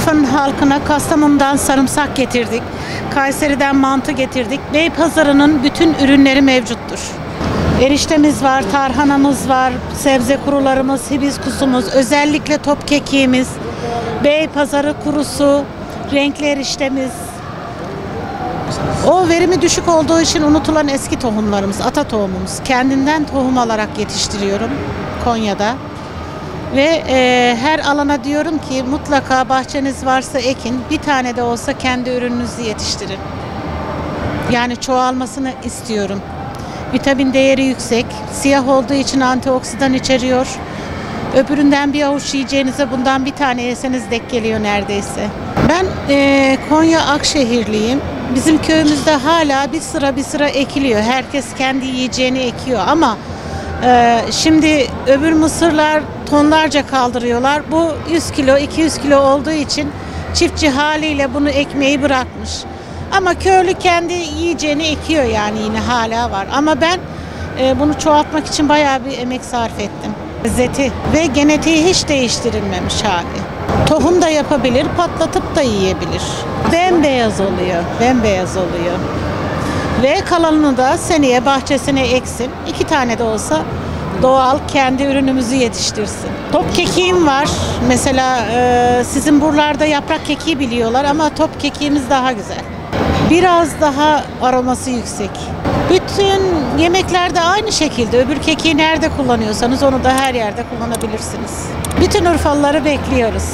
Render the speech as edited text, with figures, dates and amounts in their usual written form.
Urfa'nın halkına Kastamonu'dan sarımsak getirdik. Kayseri'den mantı getirdik. Beypazarı'nın bütün ürünleri mevcuttur. Eriştemiz var, tarhanamız var, sebze kurularımız, hibiskusumuz, özellikle top kekiğimiz, Beypazarı kurusu, renkli eriştemiz. O verimi düşük olduğu için unutulan eski tohumlarımız, ata tohumumuz. Kendinden tohum alarak yetiştiriyorum Konya'da. Ve her alana diyorum ki mutlaka bahçeniz varsa ekin, bir tane de olsa kendi ürününüzü yetiştirin. Yani çoğalmasını istiyorum. Vitamin değeri yüksek, siyah olduğu için antioksidan içeriyor. Öbüründen bir avuç yiyeceğinize bundan bir tane yeseniz denk geliyor neredeyse. Ben Konya Akşehirliyim. Bizim köyümüzde hala bir sıra ekiliyor. Herkes kendi yiyeceğini ekiyor ama şimdi öbür mısırlar tonlarca kaldırıyorlar. Bu 100 kilo, 200 kilo olduğu için çiftçi haliyle bunu ekmeği bırakmış. Ama köylü kendi yiyeceğini ekiyor yani yine hala var. Ama ben bunu çoğaltmak için bayağı bir emek sarf ettim. Lezzeti ve genetiği hiç değiştirilmemiş hali. Tohum da yapabilir, patlatıp da yiyebilir. Bembeyaz oluyor, bembeyaz oluyor. Ve kalanını da seneye bahçesine eksin. 2 tane de olsa doğal kendi ürünümüzü yetiştirsin. Top kekiğim var. Mesela sizin buralarda yaprak kekiği biliyorlar ama top kekiğimiz daha güzel. Biraz daha aroması yüksek. Bütün yemeklerde aynı şekilde öbür kekiği nerede kullanıyorsanız onu da her yerde kullanabilirsiniz. Bütün Urfalıları bekliyoruz.